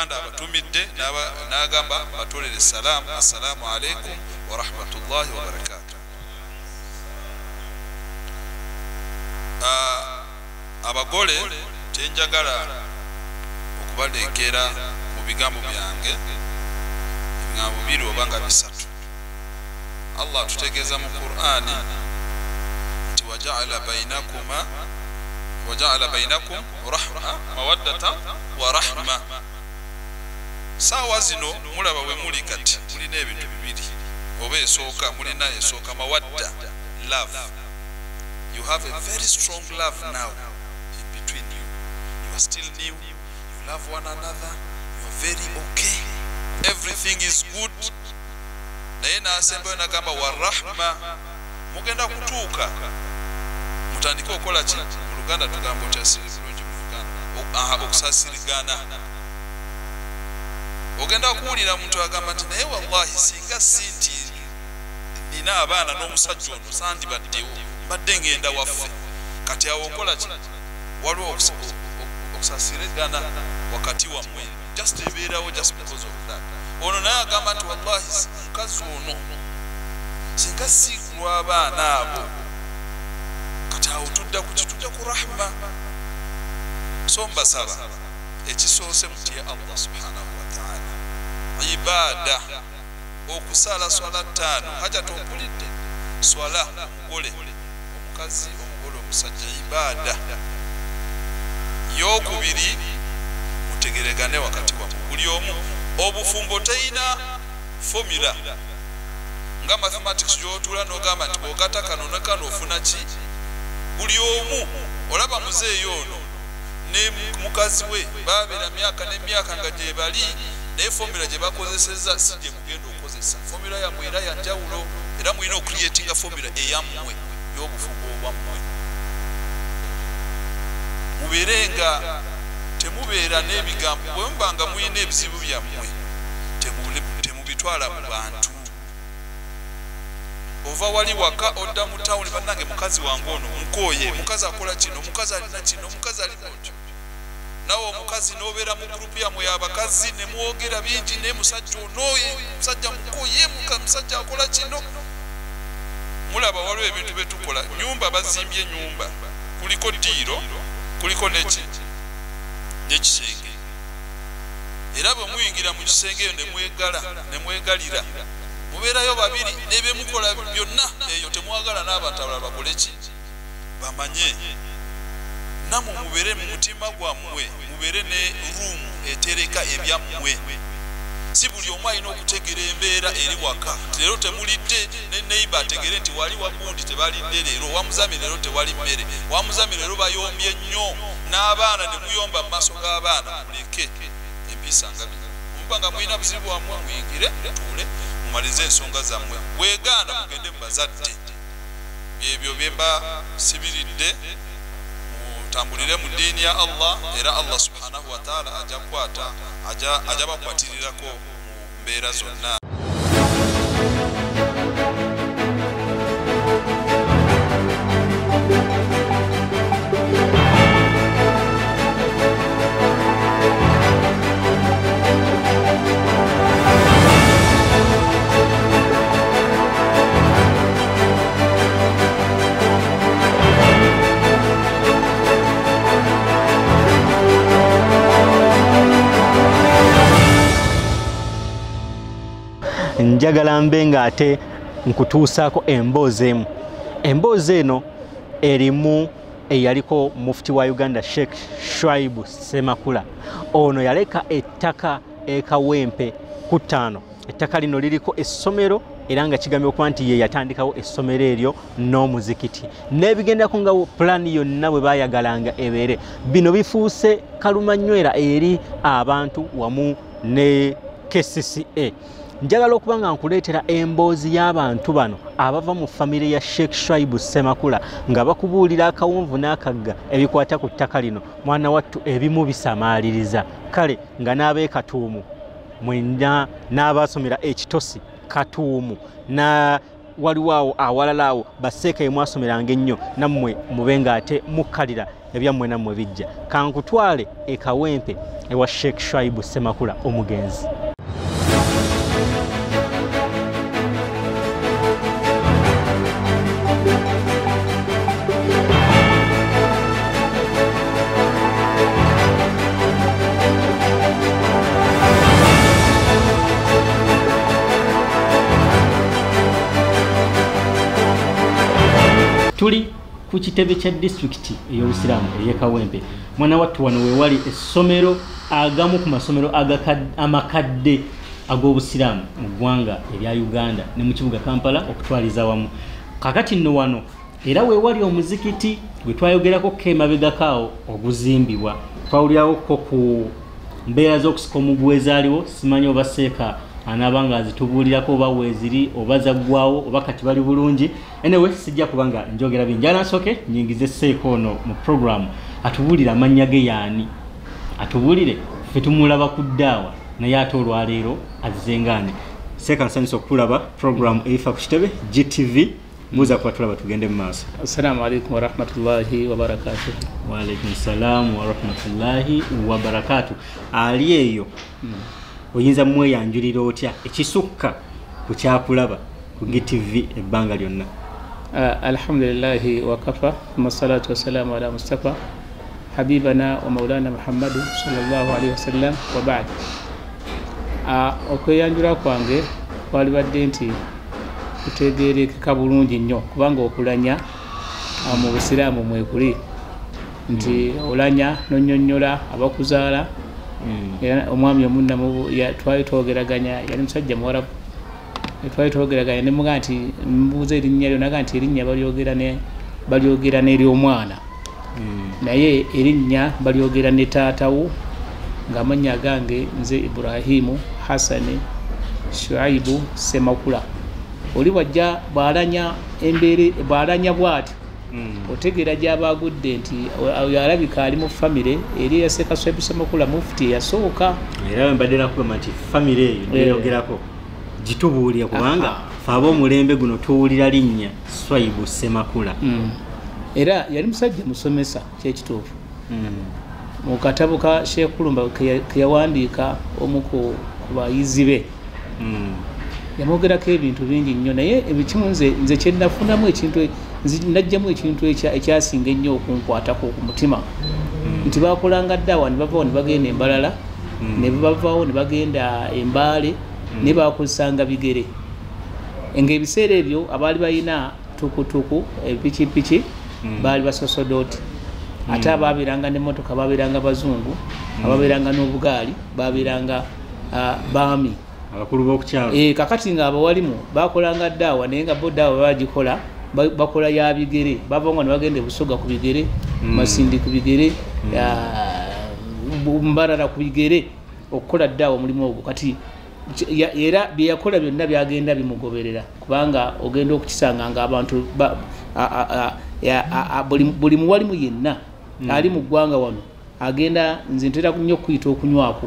Uganda abatumidde n'agamba batolere salam, assalamu alaikum wa rahmatullahi wa barakatuh. Abagole tenjagala okubaleekera mu bigambo byange ebigambo biri oba nga bisatu. Allah tutegeeza mu Qur'ani nti waja'ala bainakum rahma mawaddata wa rahma. Saawa zino mulaba we muli kati mulina ebintu bibiri oba esooka, mulina esooka mawadda, love. You have a very strong love now in between you. You are still new, you love one another, you are very okay, everything is good. Naye nasembayo nagamba wa rahma, mugenda kutuuka mutandika okola ki mu Luganda tugamba okyasiri bulungi mu Luganda okusasirigana. Ogenda kuwulira muntu agamba nti naye wallahi singa sinti nina abaana n'omusajja ono sandibaddewo mbadde ngenda waffe. Kati awo okola ki? Waliwo okusasirigana wakati wammwe, just ebeerawo just because of that. Ono naye agamba nti wallahi mukazi ono singa sikulwa abaana abo. Kati awo tudda ku rahma. So mbasaba ekisoose mutye Allah subhanahu wa ta'ala. Ibada okusala swala 5 haja tompulidde swala omugole omukazi omugole omusajja ibada. Yokubiri mutegeregane wakati wa buli omu. Obufumbo teina formula nga mathematics gyotula n'ogamba nti bw'ogatta kano ne kano ofuna ki. Buli omu olaba muzeeyo ono ne mukazi we babeera myaka n'emyaka nga gye bali, naye formula gye bakozeseza si gye mugenda okozesa. Formula yammwe era ya njawulo, era mulina okucreatinga formula eyammwe y'obufumbo obwammwe. Mubeere nga temubeera n'ebigambo bwe muba nga mulina ebizibu byammwe temubitwala mu bantu. Ova wali waka odda mu tawuni bannange mukazi wange ono mukooye, mukazi akola kino, mukazi alina kino, mukazi ali mutyo. Nawe omukazi n'obeera mu gurupu yammwe y'abakazi ne mwogera bingi, ne musajja onooye, musajja mukooye, musajja akola kino. Mulaba waliwo ebintu bye tukola. Nyumba bazimbye nyumba, kuliko ddiiro, kuliko n'ekisenge. Era bwe muyingira mu kisenge eyo ne mwegalira, mubeerayo babiri n'ebye mukola byonna eyo temwagala n'abantu abalala bakole ki bamanye. Namwe mubeere mu mutima gwammwe, mubeere ne ruumu etereka ebyammwe. Si buli omu alina okutegera embeera eri waka. Leero temulidde ne neighbor ategere nti wali wagundi tebalidde leero, wamuzami leero tewali mmere, wamuzami leero bayombye nnyo, n'abaana ne muyomba mu maaso g'abaana. Muleke empisa nga bino. Muba nga mulina buzibu wammwe muyingire mutuule mumalize ensonga zammwe. Bwegaana mugende mu bazadde. Ebyo bye mba sibiridde mutambulire mu ddiini ya Allah, era Allah subhanahu wa ta'ala ajja bakwatirirako mu mbeera zonna. Njagala mbe nga ate nkutuusaako emboozi emu. Emboozi eno erimu eyaliko mufti wa Uganda Sheikh Shaibu Semakula. Ono yaleka ettaka ekawempe ku 5. Ettaka lino liriko essomero era nga kigambye okuba nti ye yatandikawo essomero eryo n'omuzikiti. N'ebigendako nga pulaani yonna bwe baayagalanga ebeere. Bino bifuuse kalumanywera eri abantu wamu ne KCCA. Njagala okuba nga nkuleetera emboozi y'abantu bano abava mu famire ya Sheikh Shaibu Semakula nga bakubuulira akawunvu n'akagga ebikwata ku ttaka lino. Mwana wattu ebimu bisamaaliriza. Kale nga n'ab'e Katuumu mwenda n'abasomera ekitosi Katuumu na waliwo awo awalala awo baseeka ye mwasomeranga ennyo nammwe mube nga ate mukkalira ebyammwe nammwe bijja. Kankutwale e Kawempe ewa Sheikh Shaibu Semakula omugenzi. Tuli ku kitebe kya district ey'Obusiraamu ey'e Kawempe. Mwana wattu wano we wali essomero agamu ku masomero amakadde ag'Obusiraamu mu ggwanga erya Uganda ne mu kibuga Kampala okutwaliza wamu. Kakati nno wano era we wali omuzikiti gwe twayogerako kemabegakaawo oguzimbibwa. Twawulirawo ko ku mbeera z'okusika omugwa ezaaliwo, simanyi oba Seeka anabanga azitubuulirako oba weeziri oba zaggwawo oba kati bali bulungi. Anyway, sijja kubanga njogera bingi. Anasooke nyingize Seeka ono mu program atubuulira amannya ge yaani, atubuulire ffe tumulaba ku ddaawa naye ate olwaleero azzengaane. Seeka nsanyusa okulaba program EBIFA ku kitebe GTV. Muusa kuba tulaba tugende mu maaso. Assalamu alaikum wa rahmatullahi wa barakatuh. Wa alaikum salam wa rahmatullahi wa barakatuh. Ali eyo oyinza mweyanjulira otya ekisukka ku kyakulaba ku GTV ebbanga lyonna? Alhamdulillahi wa kafa thumma salatu wassalamu ala Mustafa habibana wa maulana Muhammadu sallallahu alaihi wasallam wa ba'd. Okweyanjula kwange kwalibadde nti kutegeerekeka bulungi nnyo kubanga okulanya mu Busiraamu mwekuli nti olanya nonyonnyola abakuzaala. Omwami omunnamu twali twogeraganya yali musajja Muwarabu. Twali twogeraganya ne muga nti mbuuza erinnya lyo naga nti erinnya balyogera n'ery'omwana naye erinnya balyogera ne taatawo ng'amannya gange nze Ibrahimu Hasani Shuaibu Semakula. Oli wajja bw'alanya embeere bw'alanya bw'ati otegeera gy'abaagudde nti alabika ali mu famire eri ya Seeka Shaibu Semakula mufti eyasooka. Era mbadde nakugamba nti famire eyo neyogerako gitubuulira kubanga fe ab'omulembe guno tuwulira linnya Shaibu Semakula. Era yali musajja musomesa kyekituufu. Mu katabo ka Sheikh Kulumba ke yawandiika omu ku bayizi be yamwogerako ebintu bingi nnyo naye ebikimu nze kyenafunamu ekintu najjamu ekintu ekyasinga ennyo okunkwatako ku mutima nti bakolanga ddaawa ne bavaawo ne bagenda Embalala ne bavaawo ne bagenda Embaale ne bakozesanga bigere ng'ebiseera ebyo abaali balina tukutuku epikipiki baali basosodooti ate abaabeeranga n'emmotoka baabeeranga bazungu abaabeeranga n'obugaali baabeeranga baami abakulu b'okukyalo. Kakati nga abawalimu bakolanga ddaawa naye nga bo ddaawa bagikola bakola ya bigere bavanga ne bagenda Busoga ku bigere Masindi ku bigere Mbarara ku bigere okukola ddaawa omulimu ogwo. Kati era bye yakola byonna byagenda bimugoberera kubanga ogenda okukisanga nga abantu buli muwalimu yenna ali mu ggwanga wano agenda nze ntera nnyo okuyita okunywako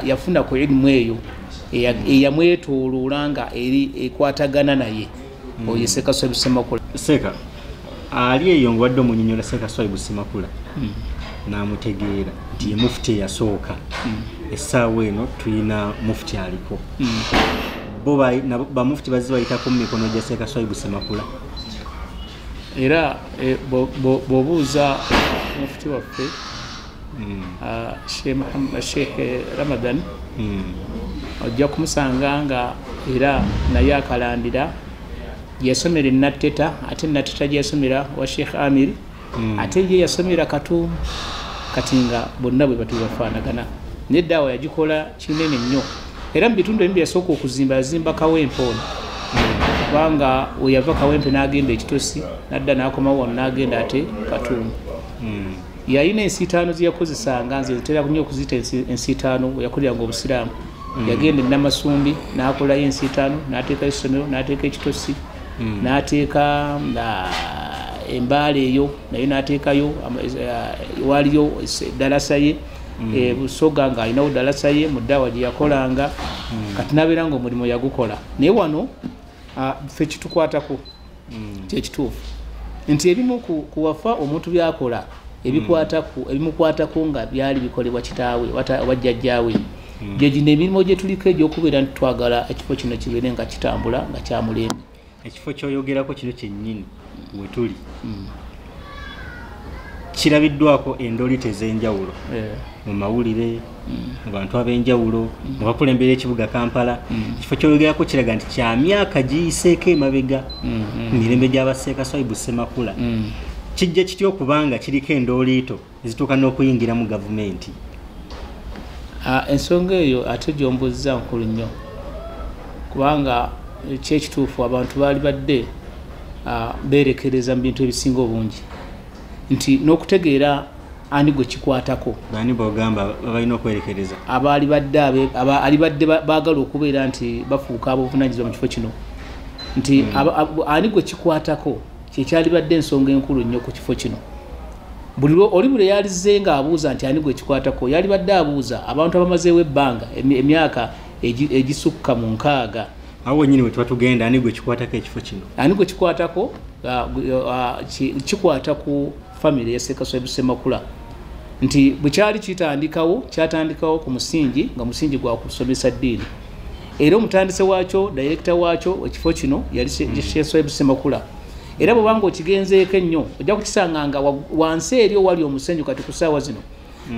yafuna ku ilimu eyo eyamwetooloola nga eri ekwatagana naye oyo Seeka Shaibu Semakula. Seeka ali eyo ng'obadde omunyonnyola Seeka Shaibu Semakula n'amutegeera nti ye mufuti eyasooka. Essaawa eno tulina mufuti aliko. Bo bamufuti bazze bayitako mu mikono gya Seeka Shaibu Semakula. Era bw'obuuza mufuti waffe Sheikh Ramadan ojja kumusanga nga era naye akalandira yasomera Natteta ate Natteta gyeyasomera wa Sheikh Amir ate ye yasomera Katuumu. Kati nga bonna bwe bati bafaanagana n'eddaawa yagikola kinene nnyo era mu bitundu ebimu yasooka okuzimba yazimba Kawempe ono kubanga we yava Kawempe n'agenda Ekitosi n'adda n'akomawo wano n'agenda ate Katuumu. Yalina ensi 5 ziyakozesanga nze ntera nnyo okuzita ensi 5 we yakolera Obusiraamu. Yagenda Namasumbi n'akolayo ensi 5 n'ateeka essomero n'ateeka Ekitosi n'ateeka Embaale eyo nayo n'ateekayo waliyo dalasa ye Busoga ng'alinawo dalasa ye mu ddaawa gye yakolanga. Kati n'abeera ng'omulimu yagukola naye wano ffe kitukwatako kyekituufu nti ebimu kuwafa omuntu byakola ebimukwatako nga byali bikolebwa kitaawe oba jjajjaawe gye gino emirimu gye tuliko egy'okubeera nti twagala ekifo kino kibeere nga kitambula nga kyamulembe. Ekifo kyoyogerako kino kyennyini we tuli kirabiddwako endolite ez'enjawulo mu mawulire mu bantu ab'enjawulo mu bakulembera ekibuga Kampala. Ekifo kyoyogerako kiraga nti kya myaka giyiseeko emabega mu mirembe gy'abaseeka Swaibu Ssemakula. Kijja kitya okubanga kiriko endooliito ezituuka n'okuyingira mu gavumenti? Ensonga eyo ate gy'ombuzza nkulu nnyo kubanga kyekituufu abantu baali badde beerekereza mu bintu ebisinga obungi nti n'okutegeera ani gwe kikwatako. Bani b'ogamba balina okwerekereza? Ali badde baagala okubeera nti bafuuka ab'obuvunaanyizibwa mu kifo kino nti ani gwe kikwatako kyekyali badde ensonga enkulu nnyo ku kifo kino. Oli buli yalizze ng'abuuza nti ani gwe kikwatako yali badde abuuza abantu abamazeewo ebbanga emyaka egisukka mu 6. Awo nyini we tuba tugenda ani gwe kikwatako ekifo kino? Ani gwe kikwatako kikwata ku family ya Sseeka Swaibu Ssemakula nti bwe kyali kyatandikawo ku musingi nga musingi gwa kusomesa ddiini era omutandise waakyo director waakyo ekifo kino yali Sseeka Swaibu Ssemakula. Era bw'obanga okigenzeeko ennyo ojja kukisanga nga wansi eri owali omusenyu kati ku ssaawa zino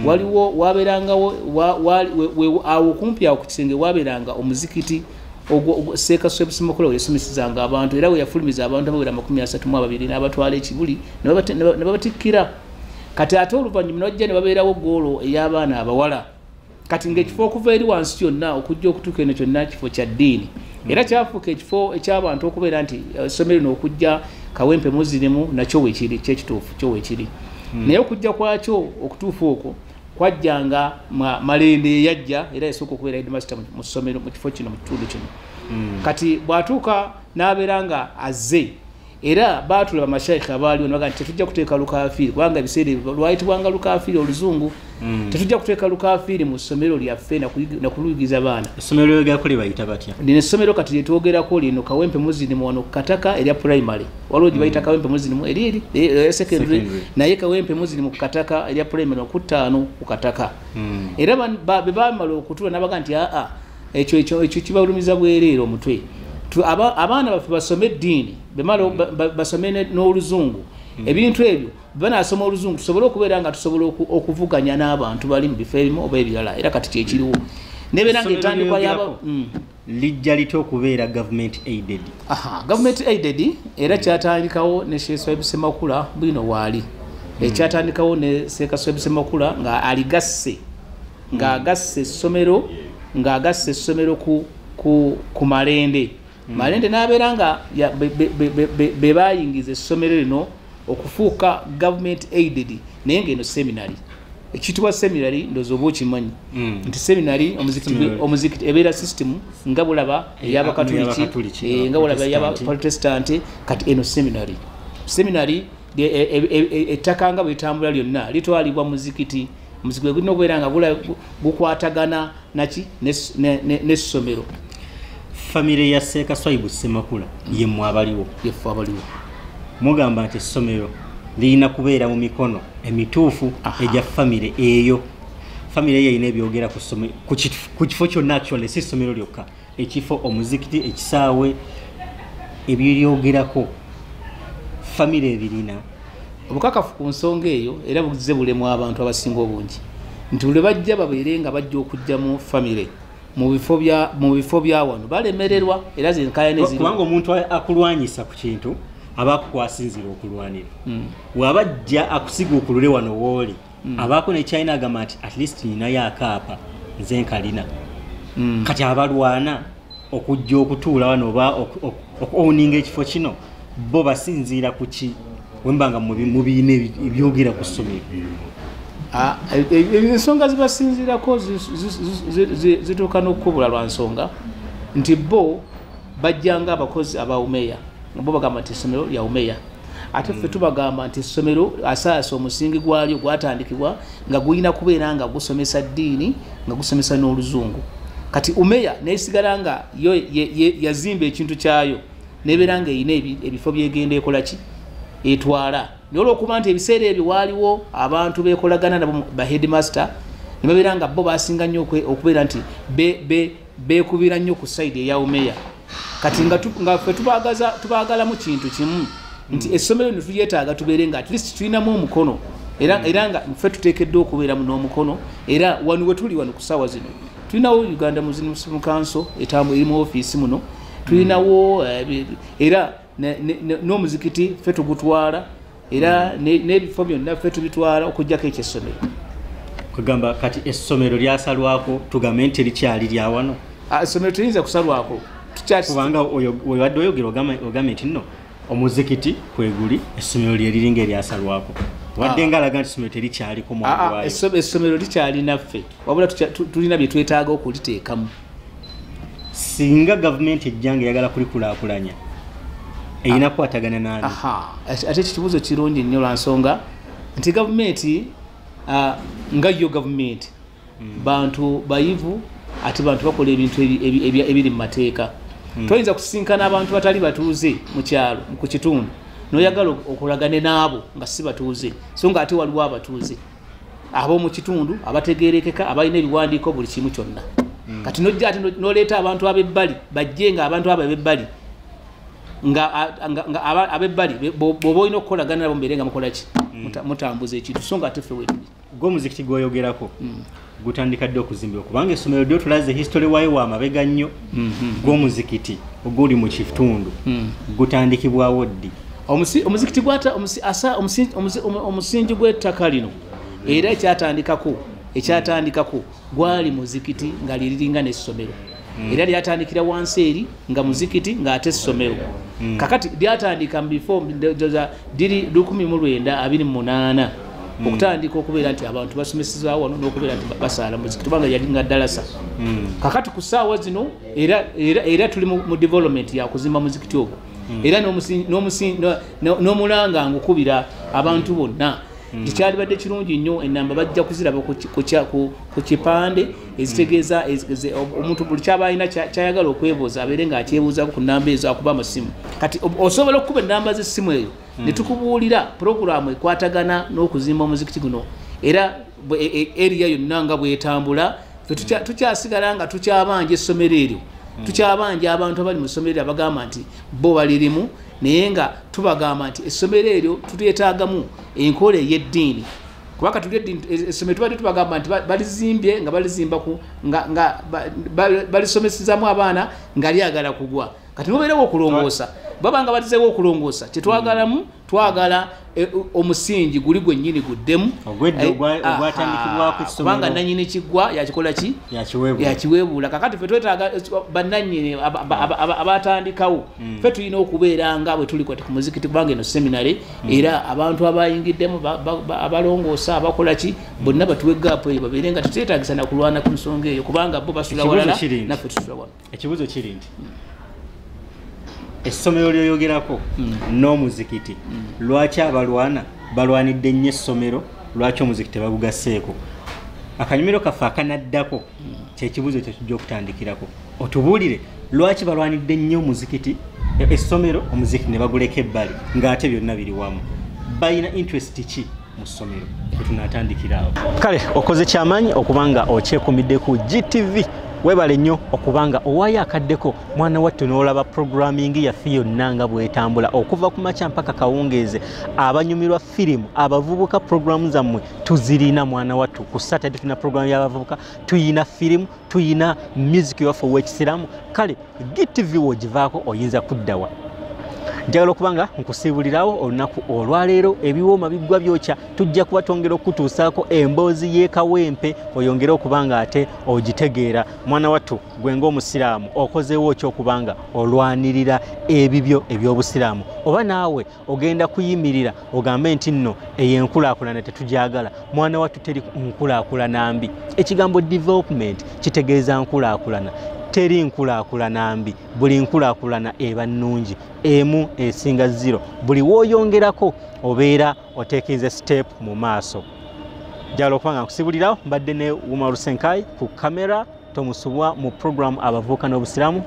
waliwo wabeerangawo awo okumpi awo ku kisenge wabeeranga omuzikiti Sseeka Swaibu Ssemakula we yasomesezanga abantu era we yafulumiza abantu abawera 32 n'abatwala ekibuli ne babatikkira. Kati ate oluvannyuma n'ojja ne babeerawo ggoolo ey'abaana abawala kati ng'ekifo okuva eri wansi kyonna okujja okutuuka eno kyonna kifo kya ddiini era kyafuuka ekifo eky'abantu okubeera nti essomero lino okujja Kawempe Musilimu nakyo weekiri kyekituufu kyo weekiri naye okujja kwakyo okutuufu okwo kwajjanga Malende yajja era yasooka okubeera headmaster mu ssomero mu kifo kino mu kitundu kino. Kati bw'atuuka n'abeera nga azze era baatulaba mashaikh abaaliwo ne bagamba tetujja kuteeka lukaafiiri kubanga ebiseera lwayitibwanga lukaafiiri oluzungu tetujja kuteeka lukaafiiri mu ssomero lyaffe na kuluyigiza baana. Essomero lyogerako libayita batya? Lino essomero kati lyetwogerako lino Kawempe Musilimu wano Kataka erya primary waliwo gye bayita Kawempe Musilimu eri secondary naye Kawempe Musilimu ku Kataka erya primary ku 5 ku Kataka. Era be baamala okutula n'abaga nti ekyo kibalumiza bwereere omutwe abaana baffe basome eddiini bemala basome n'oluzungu ebintu ebyo banasoma oluzungu tusobole okubeera nga tusobola okuvuganya n'abantu bali mu bifo ebimu oba ebirala era kati kyekiriwo nebeera nga entandikwa yaba lijja litya okubeera government aided? Government aided era kyatandikawo ne Sseeka Swaibu Ssemakula bwino waali ekyatandikawo ne Sseeka Swaibu Ssemakula nga aligasse ng'agasse essomero ku Malende. Malende n'abeera nga be bayingiza essomero lino okufuuka government aided naye ng'eno seminary ekitibwa seminary ndowooza oba okimanyi nti seminary omuzikiti ebeera system nga bulaba ey'abakatuliki nga bulaba ey'abaprotestant kati eno seminary ettaka nga bwetambula lyonna litwalibwa muzikiti gulina okubeera nga gukwatagana naki n'essomero. Famire ya Sseeka Swaibu Ssemakula yemmwe abaliwo mugamba nti essomero lirina kubeera mu mikono emituufu egya famire eyo. Famire eyo erina ebyogera ku kifo kyonna actually si ssomero lyokka ekifo omuzikiti ekisaawe ebiryogerako famire ebirina obukakafu ku nsonga eyo era buzze bulemu abantu abasinga obungi nti buli bajja babeere nga bajja okujja mu famire mu bifo bya wano balemererwa era zenkayane ziri kubanga omuntu akulwanyisa ku kintu aba akukwasinzira okulwanira wabajja akusiga okulule wano wooli abaako ne China agamba nti at least ninayo akaapa nze nkalina kati abalwana okujja okutuula wano oba okuowninga ekifo kino bo basinziira ku ki wembanga mu biina ebyogera ku ssomero. Ensonga zibasinziirako zituuka n'okukubula lwa nsonga nti bo bajjanga abakozi aba umeya bo bagamba nti essomero lya umeya ate ffe tubagamba nti essomero asaasa omusingi gwalyo gwatandikibwa nga gulina kubeera nga gusomesa ddiini nga gusomesa n'oluzungu. Kati umeya neesigala nga yo yazimba ekintu kyayo nebeera nga erina ebifo byegenda ekola ki etwala olw'okuba nti ebiseera ebyo waaliwo abantu beekolagana nabo ba headmaster ne babeera nga bo basinga nnyo okubeera nti beekubira nnyo ku sayidi eyawumeya kati nga ffe tubaagalamu kintu kimu nti essomero lino tulyetaaga tubeere nga at least tulinamu omukono era nga ffe tuteekeddwa okubeeramu n'omukono era wano we tuli wano ku ssaawa zino tulinawo Uganda Muslim Council eri mu ofiisi muno tulinawo era n'omuzikiti ffe tugutwala era n'ebifo byonna ffe tubitwala okuggyako ekyessomero kugamba kati essomero lyasalwako tugambe nti likyali lya wano essomero tuyinza kusalwako kubanga wadde oyogera ogambe nti nno omuzikiti kweguli essomero lyeriringa eryasalwako wadde nga alaga nti essomero terikyaliko mwawayo essomero likyali naffe wabula tulina bye twetaaga okuliteekamu singa gavumenti ejjanga eyagala kulikulaakulanya eyina kukwatagana nani ate ekibuuzo kirungi nnyo lwa nsonga nti gavumenti nga yo gavumenti bantu bayivu ate bantu bakola ebintu ebiri mu mateeka toyinza kusisinkana abantu batali batuuze mu kyalo ku kitundu n'oyagala okulagane n'abo nga si batuuze so nga ate waliwo abatuuze ab'omu kitundu abategeerekeka abalina ebiwandiiko buli kimu kyonna kati nojja ate n'oleeta abantu ab'ebbali bajje nga abantu abo ab'ebbali nga ab'ebbali bw'oba olina okukolagana nabo mbeere nga mukola ki mutambuza ekintu so nga ate ffe wetuli gw'omuzikiti gwoyogerako gutandika dde okuzimbibwa kubanga essomero lyo tulaze history waayo wa mabega nnyo gw'omuzikiti oguli mu kitundu gutandikibwawo ddi omuzikiti omusingi gw'ettaka lino era ekyatandikako gwali muzikiti nga liriringa n'essomero era lyatandikira wansi eri nga muzikiti ng'ate essomero kakati lyatandika mu bifo diri 1928 okutandika okubeera nti abantu basomesezaawo wano n'okubeera nti basaala muzikiti kubanga yali nga ddalasa kakati ku ssaawa zino era tuli mu development ya kuzimba muzikiti ogwo era n'omulanga ngukubira abantu bonna kikyalibadde kirungi nnyo enamba bajja kuziraba ku kipande ezitegeeza omuntu buli kyaba alina kyayagala okwebuuza abeere ng'akyebuuza ku nnamba ezo akuba amasimu kati osobola okukuba ennamba z'essimu eyo ne tukubuulira puroguramu ekwatagana n'okuzimba omuzikiti guno era eriya yonna nga bwetambula tukyasigala nga tukyabanja essomero eryo tukyabanja abantu abali mu ssomero abagamba nti bo balirimu naye nga tubagamba nti essomero eryo tulyetaagamu enkola ey'eddiini kubanga essomero tubadde tubagamba nti balizimbye nga balizimba nga balisomesezaamu abaana nga lyagala kugwa kati mubeerewo okulongoosa baba nga batizeewo okulongoosa kyetwagalamu twagala omusingi guli gwennyini guddemu kubanga nannyini kiggwa yakikola ki yakiweebuula kakati fe twetaaga bannannyini abatandikawo fe tulina okubeera nga bwe tuli ku muzikiti kubanga eno seminary era abantu abayingiddemu abalongoosa abakola ki bonna batuwe gaapu eyo babeere nga tuteetaagisa na kulwana ku nsonga eyo kubanga bo basula walala naffe tusula wano ekibuuzo kiri nti essomero lyoyogerako n'omuzikiti lwaki balwanidde nnyo essomero lwaki omuzikiti bagugaseeko akanyumiro kaffe akanaddako kyekibuuzo kyetujja okutandikirako otubuulire lwaki balwanidde nnyo omuzikiti essomero omuzikiti ne baguleka ebbali ng'ate byonna biri wamu balina interest ki mu ssomero etunatandikiraawo kale okoze kyamaanyi okubanga okyekumidde ku GTV webale nnyo okubanga owaayo akaddeko mwana wattu n'olaba programming yaffe yonna nga bwetambula okuva ku makya mpaka kawungeeze abanyumirwa firimu abavubuka programu zammwe tuzirina mwana wattu ku Saturday tuna programu y'abavubuka tuyina firimu tuyina music yaffe ow'ekisiramu kale GTV wogivaako oyinza kuddawa njagala okubanga nkusiibulirawo olunaku olwaleero ebiwooma biggwa byokya tujja kuba twongera okutuusaako emboozi y'ekawempe oyongere okubanga ate ogitegeera mwana wattu gwe ng'omusiraamu okozeewo ki okubanga olwanirira ebibyo eby'obusiraamu oba naawe ogenda kuyimirira ogambe nti nno ey'enkulaakulana tetugyagala mwana wattu teri nkulaakulana mbi ekigambo development kitegeeza nkulaakulana teri nkulaakulana mbi buli nkulaakulana eba nnungi emu esinga 0 buli wooyongerako obeera oteekeza step mu maaso njagala okubanga nkusibulirawo mbadde ne Wuma Lusenkai ku kamera tomusubwa mu program abavuka n'obusiramu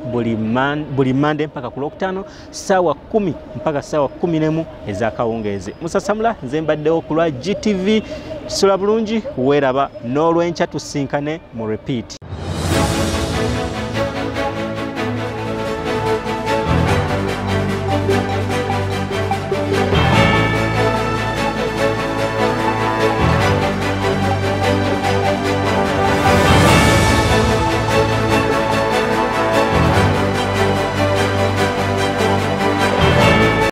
buli Monday mpaka ku Lwokutaano sawa 10 mpaka sawa 11 ez'akawungeezi. Musa Samula nze mbaddewo ku lwa GTV. Sula bulungi weeraba n'olwenkya tusinkane mu repeat.